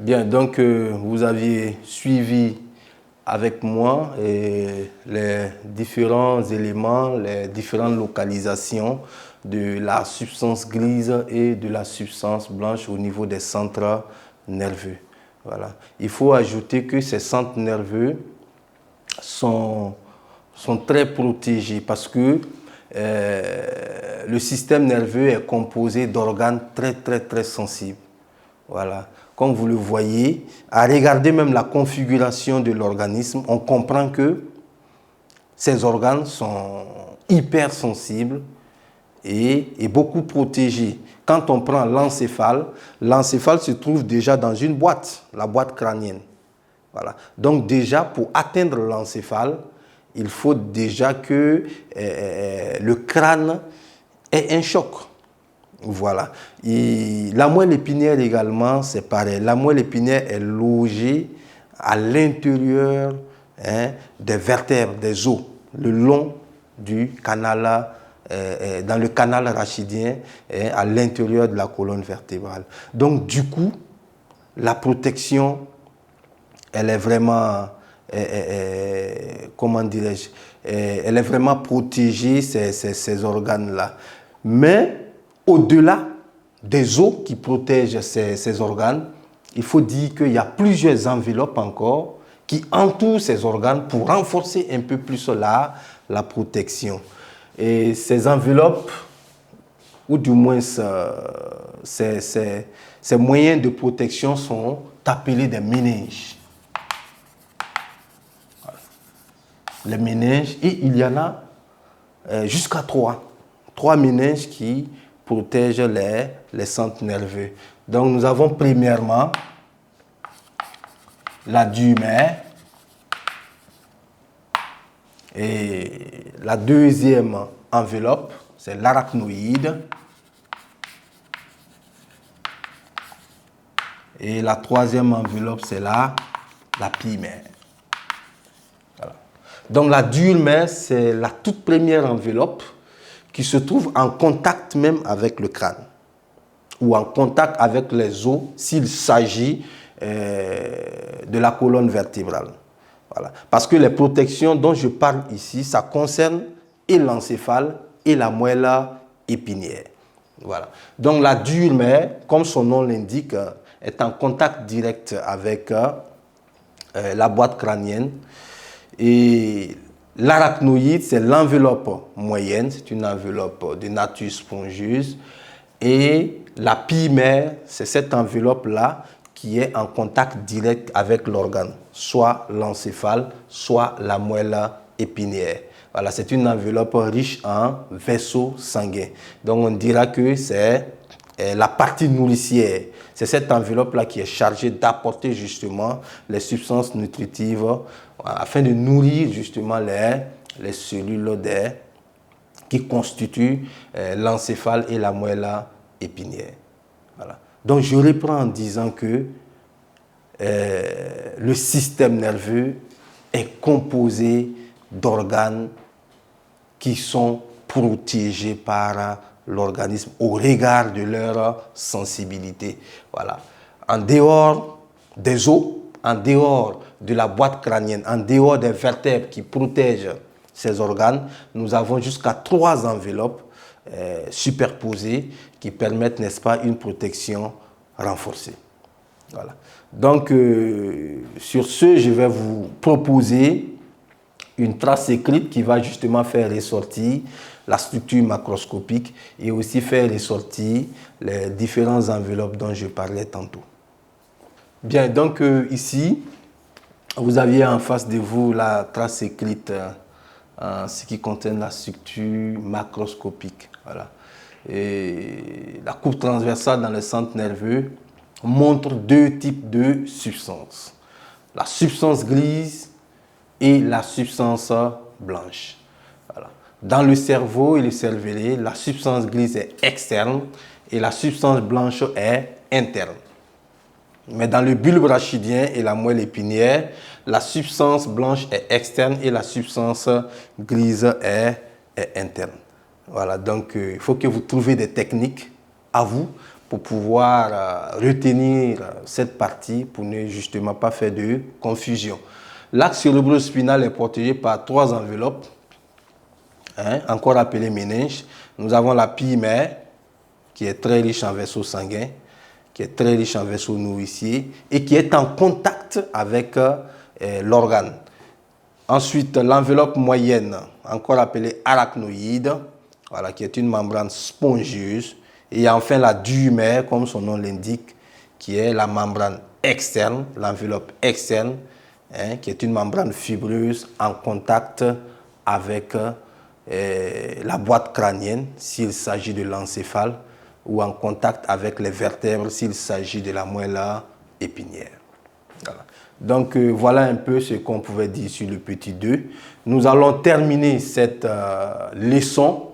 Bien, donc vous aviez suivi avec moi les différents éléments, les différentes localisations de la substance grise et de la substance blanche au niveau des centres nerveux. Voilà. Il faut ajouter que ces centres nerveux sont très protégés parce que le système nerveux est composé d'organes très sensibles. Voilà. Comme vous le voyez, à regarder même la configuration de l'organisme, on comprend que ces organes sont hypersensibles et beaucoup protégés. Quand on prend l'encéphale, l'encéphale se trouve déjà dans une boîte, la boîte crânienne. Voilà. Donc déjà, pour atteindre l'encéphale, il faut déjà que le crâne ait un choc. Voilà. Et la moelle épinière également, c'est pareil. La moelle épinière est logée à l'intérieur des vertèbres, des os, le long du canal, dans le canal rachidien, à l'intérieur de la colonne vertébrale. Donc, du coup, la protection, elle est vraiment, comment dirais-je, elle est vraiment protégée, ces organes-là. Mais, au-delà des os qui protègent ces organes, il faut dire qu'il y a plusieurs enveloppes encore qui entourent ces organes pour renforcer un peu plus la protection. Et ces enveloppes, ou du moins ces moyens de protection sont appelés des méninges. Voilà. Les méninges, et il y en a jusqu'à 3 méninges qui protègent les centres nerveux. Donc nous avons premièrement la duumère et la deuxième enveloppe, c'est l'arachnoïde. Et la troisième enveloppe, c'est la pymère. Voilà. Donc la duumère, c'est la toute première enveloppe qui se trouve en contact même avec le crâne ou en contact avec les os s'il s'agit de la colonne vertébrale. Voilà. Parce que les protections dont je parle ici, ça concerne et l'encéphale et la moelle épinière. Voilà. Donc la duumère, comme son nom l'indique, est en contact direct avec la boîte crânienne. Et l'arachnoïde, c'est l'enveloppe moyenne, c'est une enveloppe de nature spongieuse. Et la pymère, c'est cette enveloppe-là qui est en contact direct avec l'organe, soit l'encéphale, soit la moelle épinière. Voilà, c'est une enveloppe riche en vaisseaux sanguins. Donc on dira que c'est la partie nourricière. C'est cette enveloppe-là qui est chargée d'apporter justement les substances nutritives afin de nourrir justement les cellules qui constituent l'encéphale et la moelle épinière. Voilà. Donc je reprends en disant que le système nerveux est composé d'organes qui sont protégés par l'organisme au regard de leur sensibilité. Voilà. En dehors des os, en dehors de la boîte crânienne, en dehors des vertèbres qui protègent ces organes, nous avons jusqu'à 3 enveloppes superposées qui permettent, n'est-ce pas, une protection renforcée. Voilà. Donc, sur ce, je vais vous proposer une trace écrite qui va justement faire ressortir la structure macroscopique et aussi faire ressortir les différentes enveloppes dont je parlais tantôt. Bien, donc ici, vous aviez en face de vous la trace écrite en ce qui contient la structure macroscopique. Voilà. Et la coupe transversale dans le centre nerveux montre 2 types de substances. La substance grise et la substance blanche. Voilà. Dans le cerveau et le cervelet, la substance grise est externe et la substance blanche est interne. Mais dans le bulbe rachidien et la moelle épinière, la substance blanche est externe et la substance grise est interne. Voilà, donc il faut que vous trouviez des techniques à vous pour pouvoir retenir cette partie pour ne justement pas faire de confusion. L'axe cérébro-spinal est protégé par 3 enveloppes, encore appelées méninges. Nous avons la pile mère, qui est très riche en vaisseaux sanguins, qui est très riche en vaisseaux nourriciers et qui est en contact avec l'organe. Ensuite, l'enveloppe moyenne, encore appelée arachnoïde, voilà, qui est une membrane spongieuse. Et enfin, la duumère, comme son nom l'indique, qui est la membrane externe, l'enveloppe externe, qui est une membrane fibreuse en contact avec la boîte crânienne, s'il s'agit de l'encéphale, ou en contact avec les vertèbres, s'il s'agit de la moelle épinière. Voilà. Donc, voilà un peu ce qu'on pouvait dire sur le petit 2. Nous allons terminer cette leçon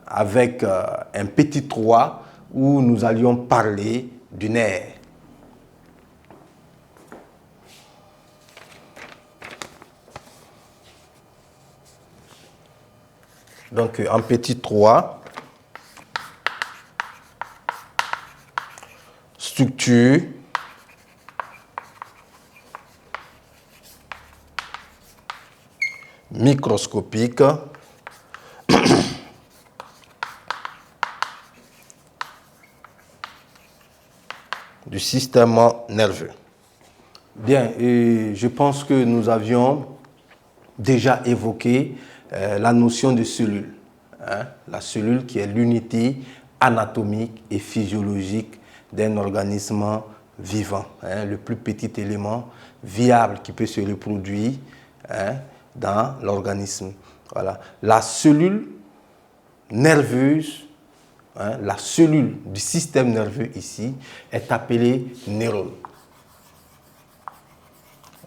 avec un petit 3 où nous allions parler du nerf. Donc, en petit 3, structure, microscopique, du système nerveux. Bien, et je pense que nous avions déjà évoqué la notion de cellule. La cellule qui est l'unité anatomique et physiologique d'un organisme vivant, le plus petit élément viable qui peut se reproduire dans l'organisme. Voilà. La cellule nerveuse, la cellule du système nerveux ici, est appelée neurone.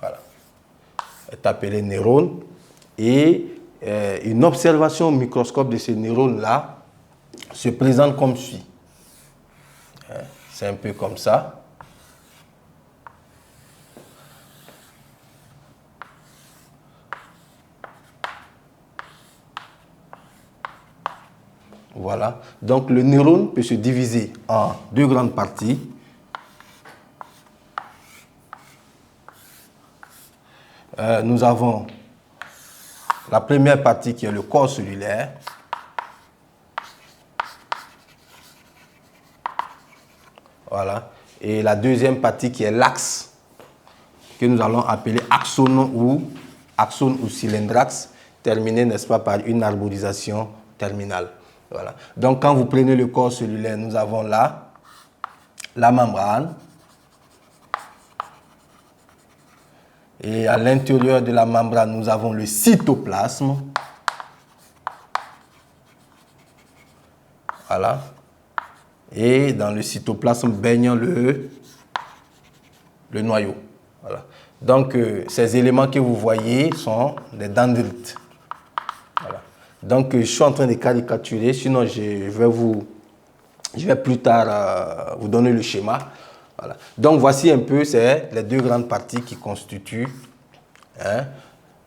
Voilà. Est appelée neurone. Et une observation au microscope de ces neurones-là se présente comme suit. C'est un peu comme ça. Voilà. Donc le neurone peut se diviser en 2 grandes parties. Nous avons la première partie qui est le corps cellulaire. Voilà. Et la deuxième partie qui est l'axe, que nous allons appeler axone ou cylindраxe, terminé, n'est-ce pas, par une arborisation terminale. Voilà. Donc, quand vous prenez le corps cellulaire, nous avons là la membrane. Et à l'intérieur de la membrane, nous avons le cytoplasme. Voilà. Et dans le cytoplasme baigne le noyau. Voilà. Donc, ces éléments que vous voyez sont des dendrites. Voilà. Donc, je suis en train de caricaturer, sinon je vais plus tard vous donner le schéma. Voilà. Donc, voici un peu les 2 grandes parties qui constituent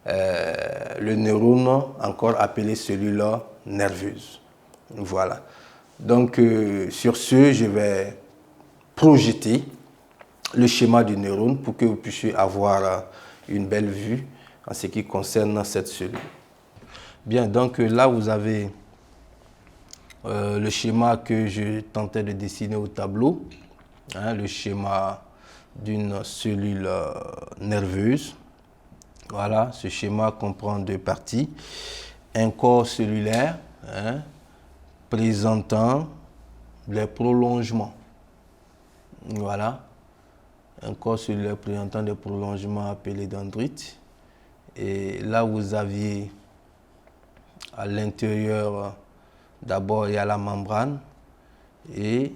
le neurone, encore appelé cellule nerveuse. Voilà. Donc, sur ce, je vais projeter le schéma du neurone pour que vous puissiez avoir une belle vue en ce qui concerne cette cellule. Bien, donc là, vous avez le schéma que je tentais de dessiner au tableau, le schéma d'une cellule nerveuse. Voilà, ce schéma comprend 2 parties. Un corps cellulaire présentant les prolongements. Voilà. Un corps cellulaire présentant des prolongements appelés dendrites. Et là, vous aviez à l'intérieur, d'abord, il y a la membrane. Et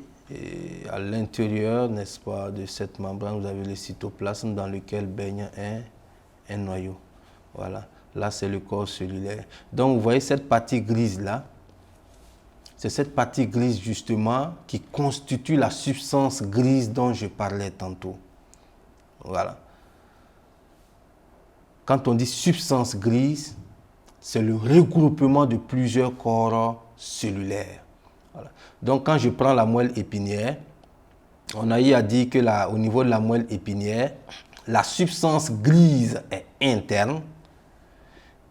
à l'intérieur, n'est-ce pas, de cette membrane, vous avez le cytoplasme dans lequel baigne un noyau. Voilà. Là, c'est le corps cellulaire. Donc, vous voyez cette partie grise-là. C'est cette partie grise, justement, qui constitue la substance grise dont je parlais tantôt. Voilà. Quand on dit substance grise, c'est le regroupement de plusieurs corps cellulaires. Voilà. Donc, quand je prends la moelle épinière, on a eu à dire que au niveau de la moelle épinière, la substance grise est interne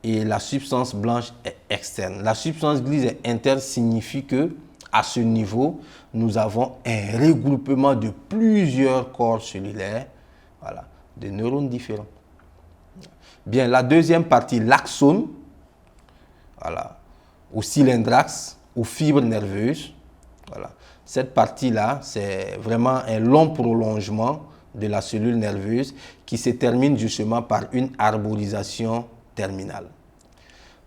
et la substance blanche est externe. La substance grise est interne signifie que à ce niveau, nous avons un regroupement de plusieurs corps cellulaires, voilà, de neurones différents. Bien, la deuxième partie, l'axone, voilà, au cylindre-axe, aux fibres nerveuses. Voilà. Cette partie-là, c'est vraiment un long prolongement de la cellule nerveuse qui se termine justement par une arborisation terminale.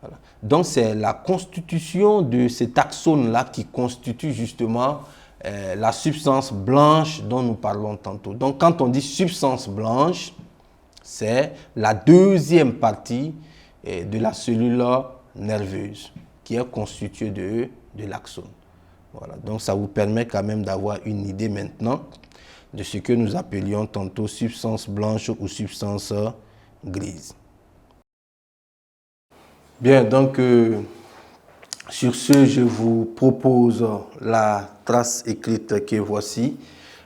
Voilà. Donc, c'est la constitution de cet axone-là qui constitue justement la substance blanche dont nous parlons tantôt. Donc, quand on dit substance blanche, c'est la deuxième partie de la cellule nerveuse qui est constituée de l'axone. Voilà. Donc, ça vous permet quand même d'avoir une idée maintenant de ce que nous appelions tantôt substance blanche ou substance grise. Bien, donc, sur ce, je vous propose la trace écrite que voici.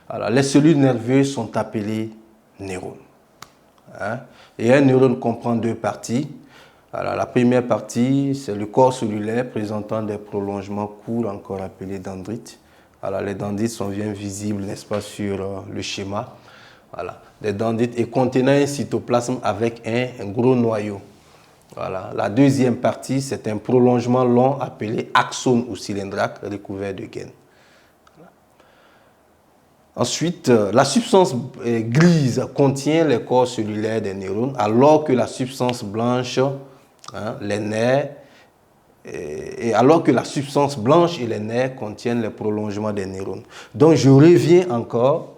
Alors, les cellules nerveuses sont appelées neurones. Hein? Et un neurone comprend deux parties. Alors, la première partie, c'est le corps cellulaire présentant des prolongements courts, encore appelés dendrites. Alors, les dendrites sont bien visibles, n'est-ce pas, sur le schéma. Voilà, des dendrites et contenant un cytoplasme avec un gros noyau. Voilà. La deuxième partie, c'est un prolongement long appelé axone ou cylindrique recouvert de gaines. Voilà. Ensuite, la substance grise contient les corps cellulaires des neurones, alors que la substance blanche, les nerfs, et alors que la substance blanche et les nerfs contiennent les prolongements des neurones. Donc, je reviens encore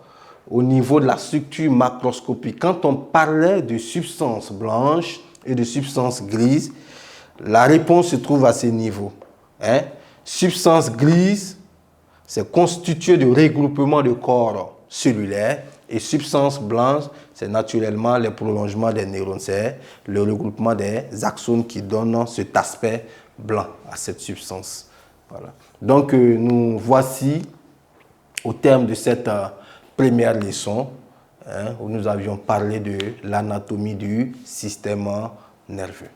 au niveau de la structure macroscopique. Quand on parlait de substance blanche et de substance grise, la réponse se trouve à ces niveaux. Substance grise, c'est constitué de regroupements de corps cellulaires, et substance blanche, c'est naturellement les prolongements des neurones, c'est le regroupement des axones qui donnent cet aspect blanc à cette substance. Voilà. Donc, nous voici au terme de cette première leçon, où nous avions parlé de l'anatomie du système nerveux.